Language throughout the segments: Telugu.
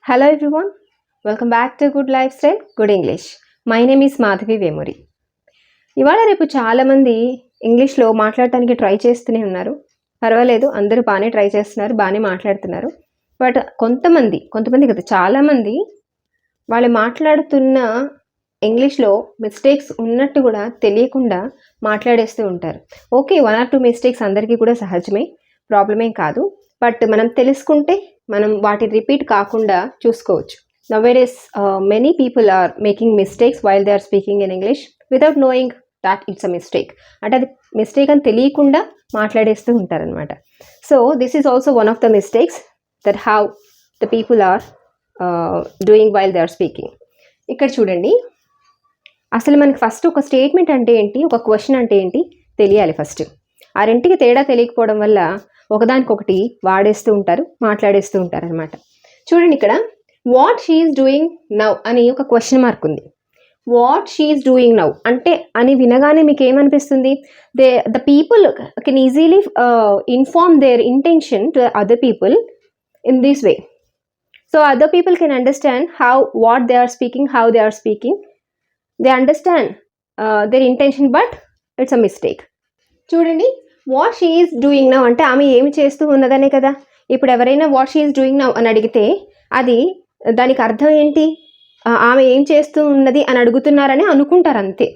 Hello everyone, welcome back to Good Lifestyle, Good English. My name is Madhavi Vemuri. ఇవాళ రేపు చాలామంది ఇంగ్లీష్లో మాట్లాడటానికి ట్రై చేస్తూనే ఉన్నారు. పర్వాలేదు, అందరూ బాగానే ట్రై చేస్తున్నారు, బాగానే మాట్లాడుతున్నారు. బట్ కొంతమంది కదా, చాలామంది వాళ్ళు మాట్లాడుతున్న ఇంగ్లీష్లో మిస్టేక్స్ ఉన్నట్టు కూడా తెలియకుండా మాట్లాడేస్తూ ఉంటారు. ఓకే, 1 or 2 మిస్టేక్స్ అందరికీ కూడా సహజమే, ప్రాబ్లమే కాదు. బట్ మనం తెలుసుకుంటే మనం వాటిని రిపీట్ కాకుండా చూసుకోవచ్చు. Nowadays, many people are making mistakes while they are speaking in English without knowing that it's a mistake. అంటే అది మిస్టేక్ అని తెలియకుండా మాట్లాడేస్తూ ఉంటారనమాట. So this is also one of the mistakes that how the people are doing while they are speaking. ఇక్కడ చూడండి, అసలు మనకి ఫస్ట్ ఒక స్టేట్మెంట్ అంటే ఏంటి, ఒక క్వశ్చన్ అంటే ఏంటి తెలియాలి. ఫస్ట్ ఆ రెంటికి తేడా తెలియకపోవడం వల్ల ఒకదానికొకటి వాడేస్తూ ఉంటారు, మాట్లాడేస్తూ ఉంటారు అనమాట. చూడండి, ఇక్కడ what she is doing now అని ఒక క్వశ్చన్ మార్క్ ఉంది. What she is doing now అంటే అని వినగానే మీకు ఏమనిపిస్తుంది? The people can easily inform their intention to other people in this way. So other people can understand what they are speaking, how they are speaking. They understand their intention, but it's a mistake. చూడండి, what she is doing now అంటే ఆమె ఏమి చేస్తూ ఉన్నదనే కదా. ఇప్పుడు ఎవరైనా what she is doing now అని అడిగితే అది దానికి అర్థం ఏంటి? ఆమె ఏం చేస్తూ ఉన్నది అని అడుగుతున్నారని అనుకుంటారు అంతే.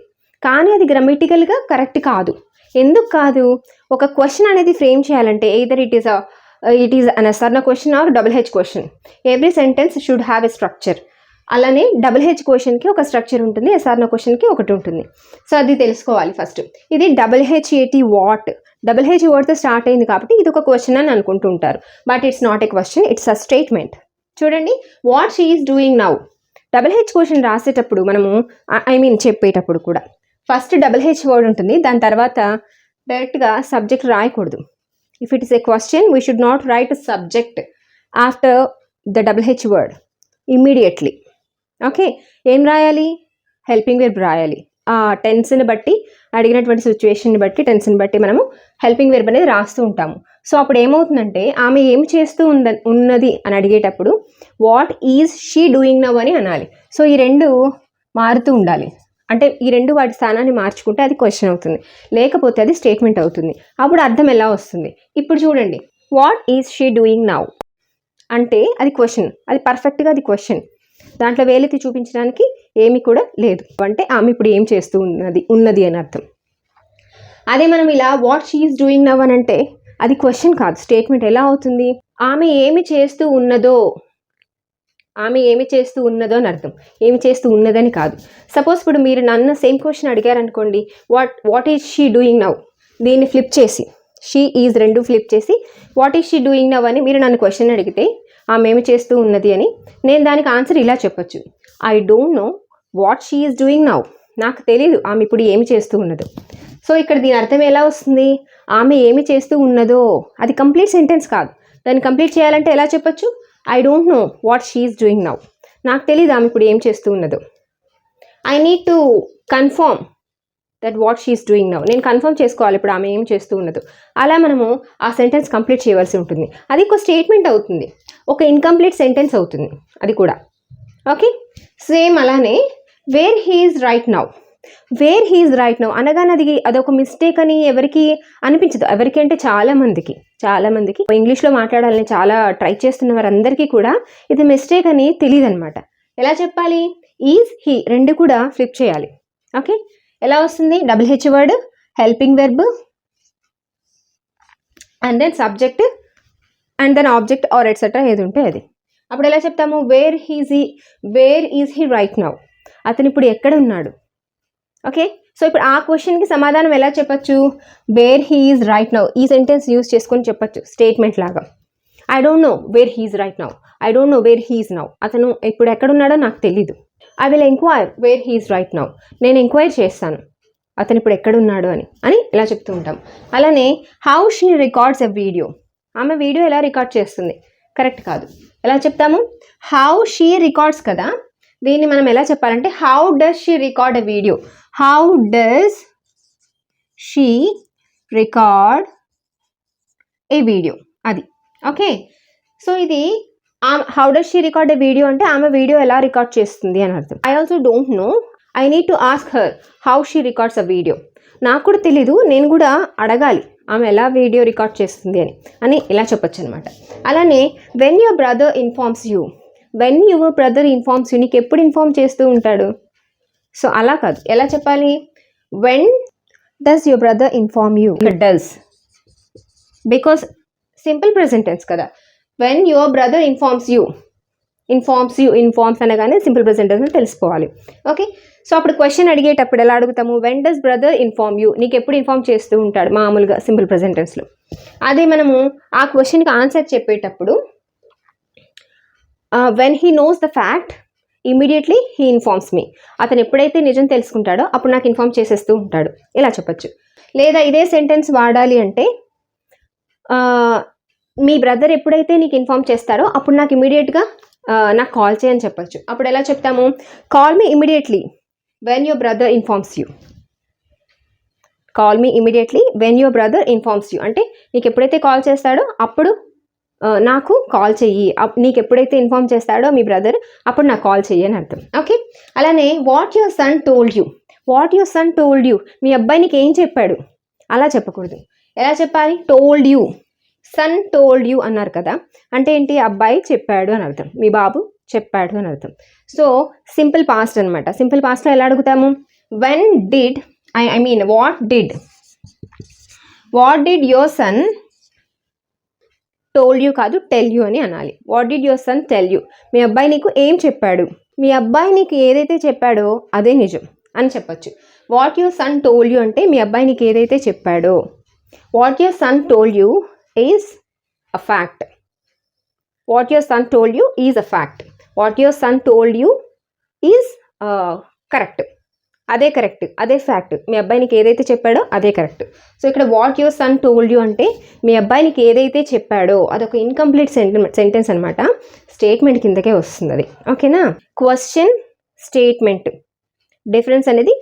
కానీ అది గ్రామటికల్గా కరెక్ట్ కాదు. ఎందుకు కాదు? ఒక క్వశ్చన్ అనేది ఫ్రేమ్ చేయాలంటే either it is an yes or no question or double H question. Every sentence should have a structure. అలానే డబుల్ హెచ్ క్వశ్చన్కి ఒక స్ట్రక్చర్ ఉంటుంది, ఎస్ఆర్న క్వశ్చన్కి ఒకటి ఉంటుంది. సో అది తెలుసుకోవాలి ఫస్ట్. ఇది డబుల్ హెచ్ ఏటి వాట్, డబుల్ హెచ్ వర్డ్తో స్టార్ట్ అయింది కాబట్టి ఇది ఒక క్వశ్చన్ అని అనుకుంటూ ఉంటారు. But it's not a question, it's a statement. చూడండి, what she is doing now. Double H question రాసేటప్పుడు మనము చెప్పేటప్పుడు కూడా ఫస్ట్ డబుల్ హెచ్ వర్డ్ ఉంటుంది, దాని తర్వాత డైరెక్ట్గా సబ్జెక్ట్ రాయకూడదు. If it is a question we should not right subject after the double H word immediately. Okay, ఏం రాయాలి? హెల్పింగ్ వెర్బ్ రాయాలి. ఆ టెన్స్ని బట్టి, అడిగినటువంటి సిచ్యువేషన్ని బట్టి, టెన్స్ని బట్టి మనము హెల్పింగ్ వెర్బ్ అనేది రాస్తూ ఉంటాము. సో అప్పుడు ఏమవుతుందంటే ఆమె ఏం చేస్తూ ఉన్నది అని అడిగేటప్పుడు what is she doing now అని అనాలి. సో ఈ రెండు మారుతూ ఉండాలి. అంటే ఈ రెండు వాటి స్థానాన్ని మార్చుకుంటే అది క్వశ్చన్ అవుతుంది, లేకపోతే అది స్టేట్మెంట్ అవుతుంది. అప్పుడు అర్థం ఎలా వస్తుంది? ఇప్పుడు చూడండి, what is she doing now అంటే అది క్వశ్చన్, అది పర్ఫెక్ట్గా అది క్వశ్చన్. దాంట్లో వేలెత్తి చూపించడానికి ఏమీ కూడా లేదు. అంటే ఆమె ఇప్పుడు ఏం చేస్తూ ఉన్నది అని అర్థం. అదే మనం ఇలా what she is doing now అని అంటే అది క్వశ్చన్ కాదు, స్టేట్మెంట్. ఎలా అవుతుంది? ఆమె ఏమి చేస్తూ ఉన్నదో అని అర్థం, ఏమి చేస్తూ ఉన్నదని కాదు. సపోజ్ ఇప్పుడు మీరు నన్ను సేమ్ క్వశ్చన్ అడిగారనుకోండి, what is she doing now, దీన్ని ఫ్లిప్ చేసి షీ ఈజ్ రెండు ఫ్లిప్ చేసి what is she doing now అని మీరు నన్ను క్వశ్చన్ అడిగితే ఆమె ఏమి చేస్తూ ఉన్నది అని నేను దానికి ఆన్సర్ ఇలా చెప్పొచ్చు, I don't know what she is doing now. నాకు తెలీదు ఆమె ఇప్పుడు ఏమి చేస్తూ ఉన్నదో. సో ఇక్కడ దీని అర్థం ఎలా వస్తుంది? ఆమె ఏమి చేస్తూ ఉన్నదో. అది కంప్లీట్ సెంటెన్స్ కాదు. దాన్ని కంప్లీట్ చేయాలంటే ఎలా చెప్పొచ్చు? I don't know what she is doing now. నాకు తెలీదు ఆమె ఇప్పుడు ఏం చేస్తూ ఉన్నదో. I need to confirm that what she is doing now. నేను కన్ఫర్మ్ చేసుకోవాలి ఇప్పుడు ఆమె ఏం చేస్తూ ఉన్నదో. అలా మనము ఆ సెంటెన్స్ కంప్లీట్ చేయవలసి ఉంటుంది. అది ఒక స్టేట్మెంట్ అవుతుంది, ఒక ఇన్కంప్లీట్ సెంటెన్స్ అవుతుంది అది కూడా. ఓకే, సేమ్ అలానే where he is right now. Where he is right now అనగానే అదొక మిస్టేక్ అని ఎవరికి అనిపించదు. ఎవరికి అంటే చాలామందికి ఇంగ్లీష్లో మాట్లాడాలని చాలా ట్రై చేస్తున్న వారందరికీ కూడా ఇది మిస్టేక్ అని తెలియదు అనమాట. ఎలా చెప్పాలి? ఈజ్, హీ రెండు కూడా ఫ్లిప్ చేయాలి. ఓకే, ఎలా వస్తుంది? Double H word, helping verb, and then subject, and then object or etcetera ఏది ఉంటే అది. అప్పుడు ఎలా చెప్తాము? Where is he right now. అతను ఇప్పుడు ఎక్కడ ఉన్నాడు? ఓకే, సో ఇప్పుడు ఆ క్వశ్చన్కి సమాధానం ఎలా చెప్పచ్చు? Where he is right now. ఈ సెంటెన్స్ యూజ్ చేసుకొని చెప్పచ్చు స్టేట్మెంట్ లాగా. I don't know where he is right now. I don't know where he is now. అతను ఇప్పుడు ఎక్కడున్నాడో నాకు తెలీదు. I will enquire where he is right now. నేను ఎంక్వైర్ చేస్తాను అతను ఇప్పుడు ఎక్కడున్నాడు అని ఇలా చెప్తూ ఉంటాం. అలానే how she records a video. ఆమె వీడియో ఎలా రికార్డ్ చేస్తుంది? కరెక్ట్ కాదు. ఎలా చెప్తాము? హౌ షీ రికార్డ్స్ కదా. దీన్ని మనం ఎలా చెప్పాలంటే how does she record a video. How does she record A video, అది. ఓకే, సో ఇది how does she record a video అంటే ఆమె వీడియో ఎలా రికార్డ్ చేస్తుంది అని అర్థం. I also don't know, I need to ask her how she records a video. నాకు కూడా తెలీదు, నేను కూడా అడగాలి ఆమె ఎలా వీడియో రికార్డ్ చేస్తుంది అని ఇలా చెప్పొచ్చు అనమాట. అలానే when your brother informs you, when your brother informs you, నీకు ఎప్పుడు ఇన్ఫార్మ్ చేస్తూ ఉంటాడు? సో అలా కాదు, ఎలా చెప్పాలి? When does your brother inform you, does, because simple present tense కదా. When your brother informs you, informs అనగానే సింపుల్ ప్రెజెంట్ టెన్స్ అని తెలిసిపోవాలి. ఓకే, సో అప్పుడు క్వశ్చన్ అడిగేటప్పుడు ఎలా అడుగుతాము? When does brother inform you, నీకు ఎప్పుడు ఇన్ఫార్మ్ చేస్తూ ఉంటాడు మామూలుగా సింపుల్ ప్రెజెంట్ టెన్స్లో. అదే మనము ఆ క్వశ్చన్కి ఆన్సర్ చెప్పేటప్పుడు when he knows the fact immediately he informs me, అతను ఎప్పుడైతే నిజం తెలుసుకుంటాడో అప్పుడు నాకు ఇన్ఫార్మ్ చేసేస్తూ ఉంటాడు, ఇలా చెప్పచ్చు. లేదా ఇదే సెంటెన్స్ వాడాలి అంటే మీ బ్రదర్ ఎప్పుడైతే నీకు ఇన్ఫార్మ్ చేస్తారో అప్పుడు నాకు ఇమీడియట్గా నాకు కాల్ చేయని చెప్పచ్చు. అప్పుడు ఎలా చెప్తాము? Call me immediately when your brother informs you. Call me immediately when your brother informs you అంటే నీకు ఎప్పుడైతే కాల్ చేస్తాడో అప్పుడు నాకు కాల్ చెయ్యి, నీకు ఎప్పుడైతే ఇన్ఫార్మ్ చేస్తాడో మీ బ్రదర్ అప్పుడు నాకు కాల్ చెయ్యి అని అర్థం. ఓకే, అలానే what your son told you, what your son told you, మీ అబ్బాయి నీకు ఏం చెప్పాడు అలా చెప్పకూడదు. ఎలా చెప్పాలి? Told you, son told you అన్నారు కదా, అంటే ఏంటి? అబ్బాయి చెప్పాడు అని అర్థం, మీ బాబు చెప్పాడు అని అర్థం. సో సింపుల్ పాస్ట్ అనమాట. సింపుల్ పాస్ట్లో ఎలా అడుగుతాము? When did I mean what did your son told you కాదు, టెల్ యూ అని అనాలి. What did your son tell you, మీ అబ్బాయి నీకు ఏం చెప్పాడు, మీ అబ్బాయి నీకు ఏదైతే చెప్పాడో అదే నిజం అని చెప్పొచ్చు. What your son told you అంటే మీ అబ్బాయి నీకు ఏదైతే చెప్పాడో. What your son told you is a fact. What your son told you is a fact. What your son told you is correct, అదే కరెక్ట్, అదే ఫ్యాక్ట్. మీ అబ్బాయి నీకు ఏదైతే చెప్పాడో అదే కరెక్ట్. సో ఇక్కడ what your son told you అంటే మీ అబ్బాయి నీకు ఏదైతే చెప్పాడో అదొక ఇన్కంప్లీట్ సెంటెన్స్ అనమాట, స్టేట్మెంట్ కిందకే వస్తుంది అది. ఓకేనా? క్వశ్చన్, స్టేట్మెంట్ డిఫరెన్స్ అనేది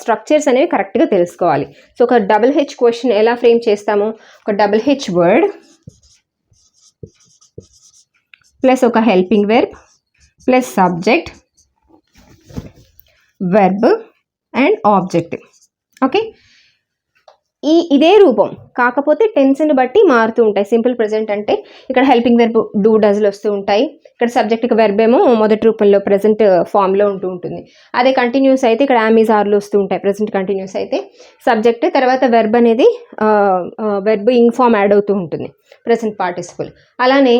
స్ట్రక్చర్స్ అనేవి కరెక్ట్గా తెలుసుకోవాలి. సో ఒక డబుల్ హెచ్ క్వశ్చన్ ఎలా ఫ్రేమ్ చేస్తాము? ఒక డబుల్ హెచ్ వర్డ్ ప్లస్ ఒక helping verb plus subject, verb and object. Okay, ఇదే రూపం కాకపోతే టెన్స్ని బట్టి మారుతూ ఉంటాయి. సింపుల్ ప్రెజెంట్ అంటే ఇక్కడ హెల్పింగ్ వెర్బ్ డూ డస్లు వస్తూ ఉంటాయి, ఇక్కడ సబ్జెక్ట్కి వెర్బ్ ఏమో మొదటి రూపంలో ప్రెజెంట్ ఫామ్లో ఉంటుంది. అదే కంటిన్యూస్ అయితే ఇక్కడ యామ్ ఈజ్ ఆర్లు వస్తూ ఉంటాయి. ప్రెజెంట్ కంటిన్యూస్ అయితే సబ్జెక్ట్ తర్వాత వెర్బ్ అనేది వెర్బ్ ఇంగ్ ఫామ్ యాడ్ అవుతూ ఉంటుంది, ప్రెజెంట్ పార్టిసిపుల్. అలానే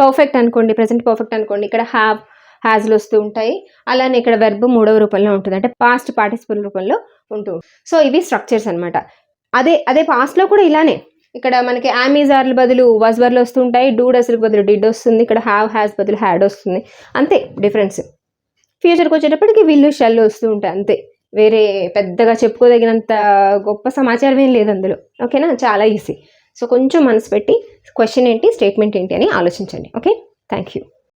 పర్ఫెక్ట్ అనుకోండి, ప్రెజెంట్ పర్ఫెక్ట్ అనుకోండి, ఇక్కడ హ్యావ్ హ్యాజ్లు వస్తూ ఉంటాయి. అలానే ఇక్కడ వెర్బ్ మూడవ రూపంలో ఉంటుంది, అంటే పాస్ట్ పార్టిసిపుల్ రూపంలో ఉంటుంది. సో ఇవి స్ట్రక్చర్స్ అనమాట. అదే పాస్ట్లో కూడా ఇలానే ఇక్కడ మనకి యామ్ ఈజ్ ఆర్ల బదులు వాజ్ వర్లు వస్తూ ఉంటాయి, డూ డస్లకు బదులు డిడ్ వస్తుంది, ఇక్కడ హ్యావ్ హ్యాస్ బదులు హ్యాడ్ వస్తుంది. అంతే డిఫరెన్స్. ఫ్యూచర్కి వచ్చేటప్పటికి విల్లు షెల్ వస్తూ ఉంటాయి అంతే, వేరే పెద్దగా చెప్పుకోదగినంత గొప్ప సమాచారం ఏం లేదు అందులో. ఓకేనా? చాలా ఈజీ. సో కొంచెం మనసు పెట్టి క్వశ్చన్ ఏంటి, స్టేట్మెంట్ ఏంటి అని ఆలోచించండి. Okay, thank you.